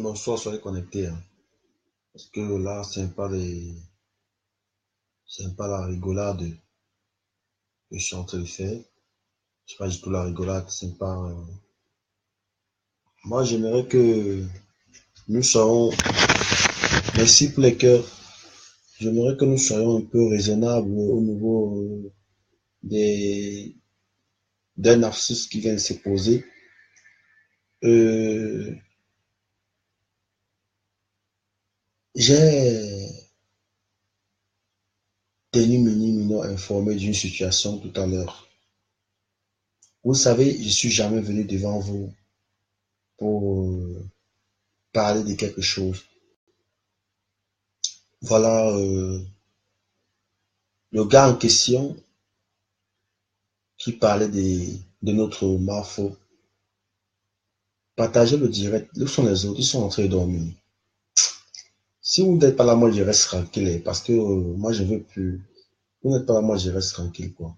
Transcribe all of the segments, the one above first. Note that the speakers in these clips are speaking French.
Bonsoir, soyez connectés, hein. Parce que là, c'est pas la rigolade que je suis en train de faire. C'est pas du tout la rigolade, c'est pas. Moi, j'aimerais que nous soyons. Merci pour les cœurs. J'aimerais que nous soyons un peu raisonnables au niveau des d'un narcisse qui vient de se poser. Euh, j'ai tenu Mini informé d'une situation tout à l'heure. Vous savez, je suis jamais venu devant vous pour parler de quelque chose. Voilà, le gars en question qui parlait de notre Marfo, partagez le direct. Où sont les autres? Ils sont en train de dormir. Si vous n'êtes pas là, moi je reste tranquille parce que moi je veux plus. Vous n'êtes pas là, moi je reste tranquille quoi.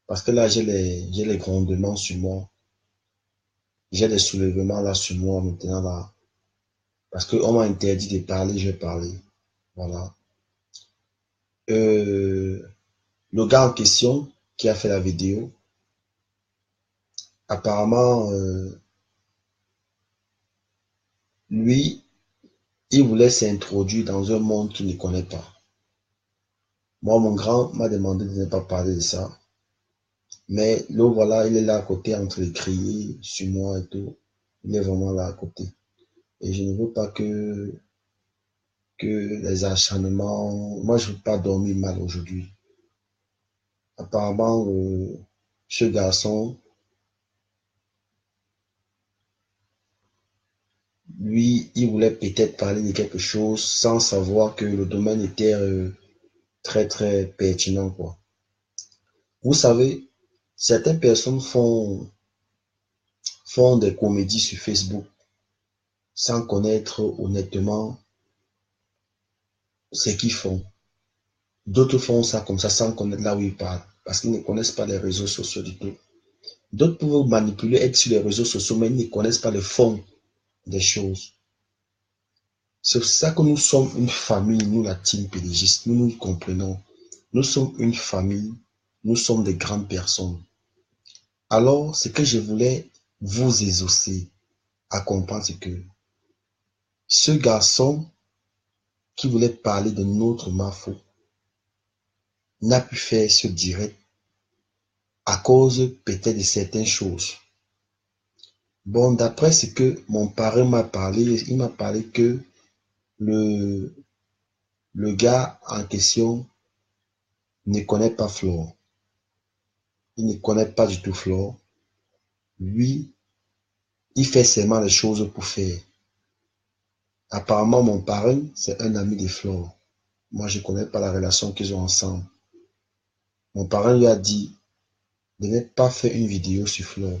Parce que là j'ai les grondements sur moi. J'ai des soulèvements là sur moi maintenant là. Parce qu'on m'a interdit de parler, je vais parler. Voilà. Euh, le gars en question qui a fait la vidéo, apparemment, lui, il voulait s'introduire dans un monde qu'il ne connaît pas. Moi, mon grand m'a demandé de ne pas parler de ça. Mais là, voilà, il est là à côté en train de crier sur moi et tout. Il est vraiment là à côté. Et je ne veux pas que les acharnements... Moi, je ne veux pas dormir mal aujourd'hui. Apparemment, ce garçon, lui, il voulait peut-être parler de quelque chose sans savoir que le domaine était très, très pertinent, quoi. Vous savez, certaines personnes font des comédies sur Facebook sans connaître honnêtement ce qu'ils font. D'autres font ça comme ça sans connaître là où ils parlent, parce qu'ils ne connaissent pas les réseaux sociaux du tout. D'autres peuvent manipuler, être sur les réseaux sociaux, mais ils ne connaissent pas le fond des choses. C'est pour ça que nous sommes une famille, nous la team pédagogiste, nous nous comprenons. Nous sommes une famille, nous sommes des grandes personnes. Alors, ce que je voulais vous exaucer à comprendre, c'est que ce garçon qui voulait parler de notre Mafo n'a pu faire ce direct à cause peut-être de certaines choses. Bon, d'après ce que mon parrain m'a parlé, il m'a parlé que le, le gars en question ne connaît pas Flore. Il ne connaît pas du tout Flore. Lui, il fait seulement les choses pour faire. Apparemment, mon parrain, c'est un ami de Flore. Moi, je ne connais pas la relation qu'ils ont ensemble. Mon parrain lui a dit de ne pas faire une vidéo sur Flore.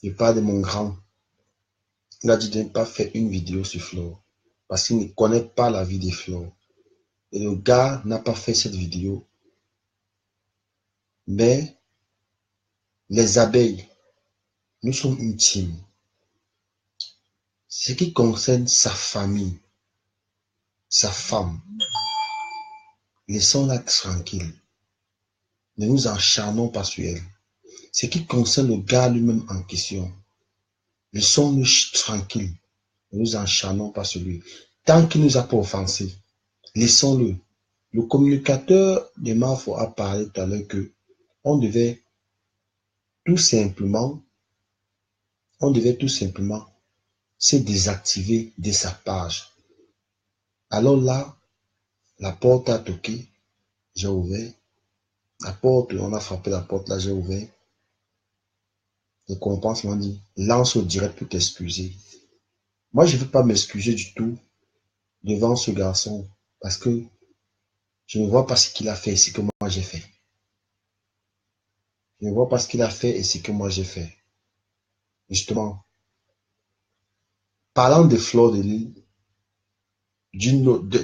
Je parle de mon grand. Il a dit de ne pas faire une vidéo sur Flore. Parce qu'il ne connaît pas la vie de Flore. Et le gars n'a pas fait cette vidéo. Mais les abeilles, nous sommes une team. Ce qui concerne sa famille, sa femme, laissons-la tranquille. Ne nous acharnons pas sur elle. Ce qui concerne le gars lui-même en question, laissons-le tranquille. Ne nous acharnons pas sur lui. Tant qu'il nous a pas offensé, laissons-le. Le communicateur de Mafo a parlé tout à l'heure que on devait tout simplement, on devait tout simplement se désactiver de sa page. Alors là, la porte a toqué, j'ai ouvert. La porte, on a frappé la porte, là j'ai ouvert. Le compense m'a dit, lance au direct pour t'excuser. Moi, je ne veux pas m'excuser du tout devant ce garçon parce que je ne vois pas ce qu'il a fait et ce que moi j'ai fait. Je ne vois pas ce qu'il a fait et ce que moi j'ai fait. Justement, parlant de Flore de Lys,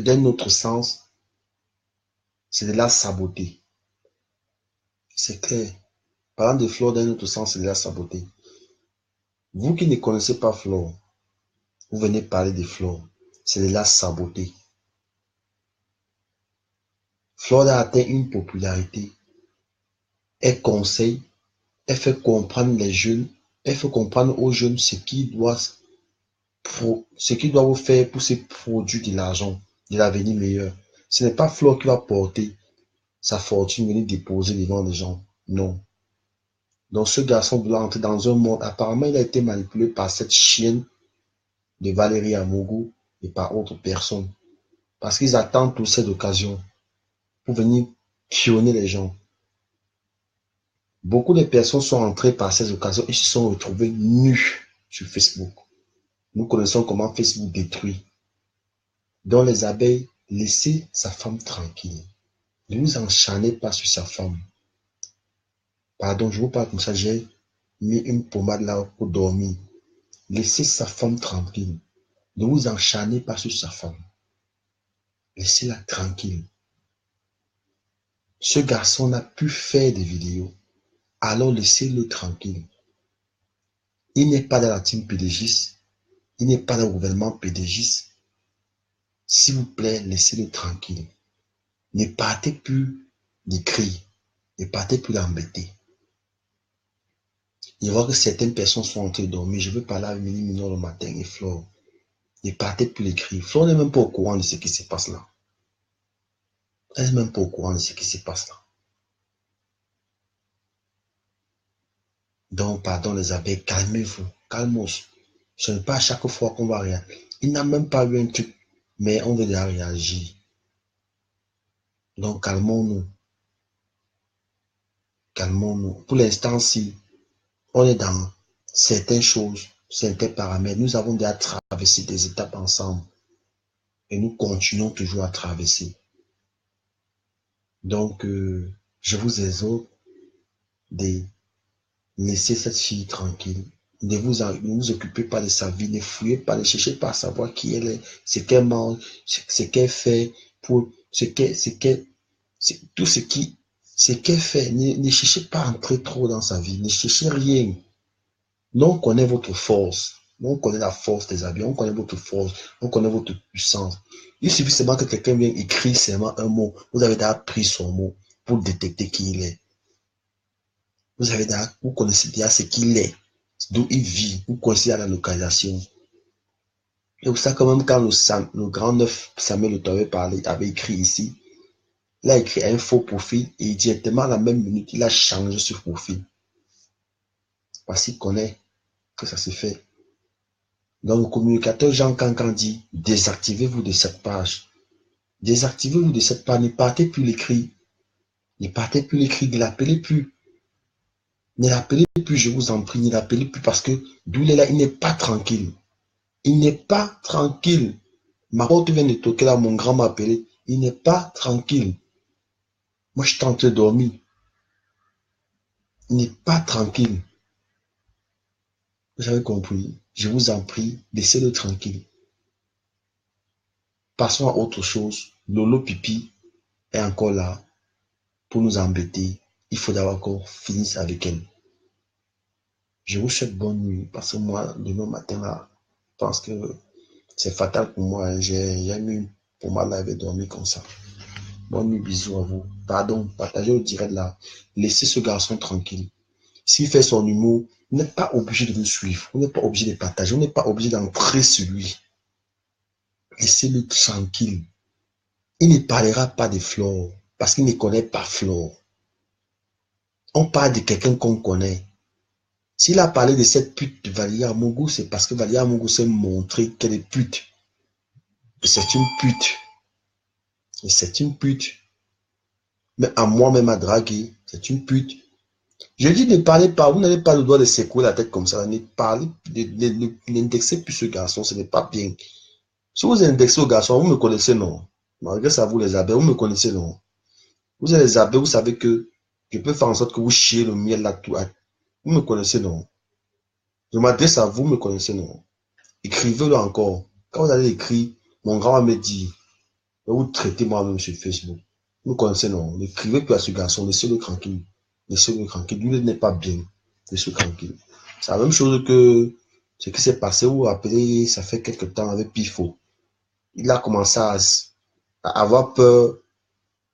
d'un autre sens, c'est de la saboter. C'est clair. Parlant de Flore d'un autre sens, c'est de la saboter. Vous qui ne connaissez pas Flore, Vous venez parler de Flore. C'est de la saboter. Flore a atteint une popularité. Elle conseille, elle fait comprendre les jeunes, elle fait comprendre aux jeunes ce qu'ils doivent vous faire pour se produire de l'argent, de l'avenir meilleur. Ce n'est pas Flore qui va porter sa fortune venir déposer devant les gens. Non. Donc ce garçon doit entrer dans un monde. Apparemment, il a été manipulé par cette chienne de Valérie Amougou et par autres personnes. Parce qu'ils attendent toutes ces occasions pour venir pionner les gens. Beaucoup de personnes sont entrées par ces occasions et se sont retrouvées nues sur Facebook. Nous connaissons comment Facebook détruit. Dans les abeilles, laissez sa femme tranquille. Ne vous enchanez pas sur sa femme. Pardon, je vous parle comme ça, j'ai mis une pommade là pour dormir. Laissez sa femme tranquille. Ne vous enchanez pas sur sa femme. Laissez-la tranquille. Ce garçon n'a pu faire des vidéos. Alors laissez-le tranquille. Il n'est pas dans la team pédégiste. Il n'est pas dans le gouvernement pédégiste. S'il vous plaît, laissez-le tranquille. Ne partez plus d'écrire. Ne partez plus d'embêter. Il voit que certaines personnes sont en train de dormir. Je veux parler avec Mini Minor le matin et Flore. Ne partez plus d'écrire. Flore n'est même pas au courant de ce qui se passe là. Elle n'est même pas au courant de ce qui se passe là. Donc, pardon les abeilles, calmez-vous. Calmos. Ce n'est pas à chaque fois qu'on va réagir. Il n'a même pas eu un truc, mais on veut déjà réagir. Donc, calmons-nous. Calmons-nous. Pour l'instant, si on est dans certaines choses, certains paramètres, nous avons déjà traversé des étapes ensemble. Et nous continuons toujours à traverser. Donc, je vous exhorte de laisser cette fille tranquille. Ne vous occupez pas de sa vie, ne fouillez pas, ne cherchez pas à savoir qui elle est, ce qu'elle mange, ce qu'elle fait, pour tout ce qu'elle fait. Ne cherchez pas à entrer trop dans sa vie, ne cherchez rien. Nous, on connaît votre force. Nous, on connaît la force des habits, on connaît votre force, on connaît votre puissance. Il suffit seulement que quelqu'un vienne écrire seulement un mot. Vous avez déjà pris son mot pour détecter qui il est. Vous connaissez déjà ce qu'il est, d'où il vit, vous connaissez la localisation. Et pour ça, quand même, quand le grand neuf Samuel avait écrit ici, il a écrit un faux profil et directement à la même minute, il a changé ce profil. Parce qu'il connaît que ça se fait. Donc, le communicateur Jean Cancan dit, désactivez-vous de cette page. Désactivez-vous de cette page, ne partez plus l'écrit. Ne partez plus l'écrit, ne l'appelez plus. Ne l'appelez plus, je vous en prie, ne l'appelez plus parce que d'où il est là, il n'est pas tranquille. Il n'est pas tranquille. Ma porte vient de toquer là, mon grand m'a appelé. Il n'est pas tranquille. Moi, je suis en train de dormir. Il n'est pas tranquille. Vous avez compris. Je vous en prie, laissez-le tranquille. Passons à autre chose. Lolo Pipi est encore là pour nous embêter. Il faut d'abord qu'on finisse avec elle. Je vous souhaite bonne nuit parce que moi, demain matin là, je pense que c'est fatal pour moi. J'ai mis pour moi là, et dormir comme ça. Bonne nuit, bisous à vous. Pardon, partagez au direct là. Laissez ce garçon tranquille. S'il fait son humour, vous n'êtes pas obligé de le suivre. Vous n'êtes pas obligé de partager. Vous n'êtes pas obligé d'entrer sur lui. Laissez-le tranquille. Il ne parlera pas de Flore parce qu'il ne connaît pas Flore. On parle de quelqu'un qu'on connaît. S'il a parlé de cette pute de Valérie Amougou, c'est parce que Valérie Amougou s'est montré qu'elle est pute. Et c'est une pute. Et c'est une pute. Mais à moi-même à draguer, c'est une pute. Je dis ne parlez pas, vous n'avez pas le droit de secouer la tête comme ça. Ne parlez, n'indexez plus ce garçon, ce n'est pas bien. Si vous indexez au garçon, vous me connaissez non. Malgré ça, vous les abeilles, vous me connaissez non. Vous êtes les abeilles, vous savez que je peux faire en sorte que vous chiez le miel là tout. Vous me connaissez non. Je m'adresse à vous, me connaissez non. Écrivez-le encore. Quand vous allez écrire, mon grand me dit, vous traitez moi-même sur Facebook. Vous me connaissez non. N'écrivez plus à ce garçon, laissez-le tranquille. Laissez-le tranquille. Lui n'est pas bien. Laissez-le tranquille. C'est la même chose que Ce qui s'est passé, vous vous rappelez, ça fait quelque temps avec Pifo. Il a commencé à avoir peur.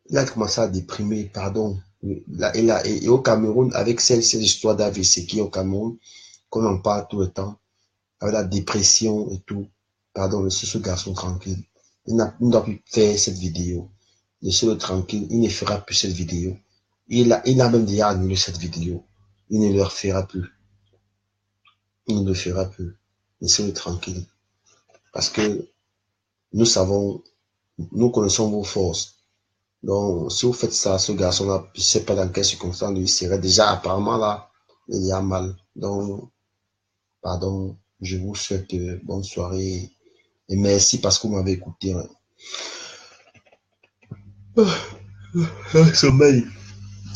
Il a commencé à déprimer, pardon. Et au Cameroun, avec cette histoire d'AVC qui est au Cameroun, qu'on en parle tout le temps, avec la dépression et tout. Pardon, laissez ce garçon tranquille. Il ne doit plus faire cette vidéo. Laissez-le tranquille. Il ne fera plus cette vidéo. Il a même déjà annulé cette vidéo. Il ne le refera plus. Il ne le fera plus. Laissez-le tranquille. Parce que nous savons, nous connaissons vos forces. Donc, si vous faites ça, ce garçon-là, je ne sais pas dans quelles circonstances il serait déjà apparemment là, il y a mal. Donc, pardon, je vous souhaite bonne soirée et merci parce que vous m'avez écouté. Le sommeil.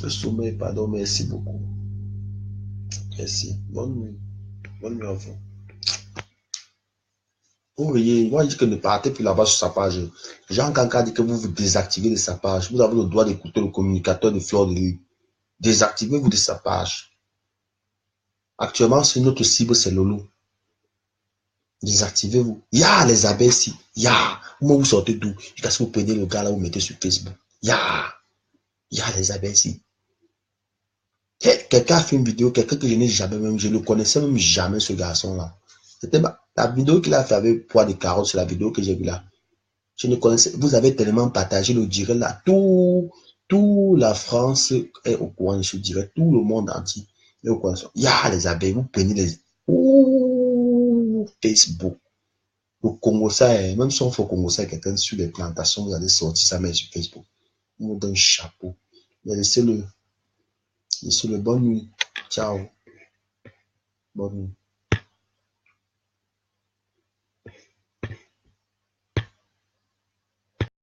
Le sommeil, pardon, merci beaucoup. Merci. Bonne nuit. Bonne nuit à vous. Vous voyez, moi je dis que ne partez plus là-bas sur sa page. Jean Kanka dit que vous vous désactivez de sa page. Vous avez le droit d'écouter le communicateur de Fleur de Lys. Désactivez-vous de sa page. Actuellement, c'est notre cible, c'est Lolo. Désactivez-vous. Ya les abeilles ici. Ya. Moi, vous sortez d'où? Jusqu'à ce que vous prenez le gars là, vous mettez sur Facebook. Ya. Ya les abeilles ici. Quelqu'un a fait une vidéo, quelqu'un que je n'ai jamais même, je ne connaissais même jamais ce garçon-là. C'était la vidéo qu'il a fait avec poids de carottes, c'est la vidéo que j'ai vue là. Je ne connaissais, vous avez tellement partagé le direct là, tout la France est au courant, je dirais, tout le monde entier est au courant. Il y a les abeilles, vous prenez les, Facebook. Le Congo, ça, même si on fait au Congo, ça, quelqu'un sur les plantations, vous allez sortir ça, mais sur Facebook. On vous donne un chapeau. Mais laissez-le, bonne nuit. Ciao. Bonne nuit.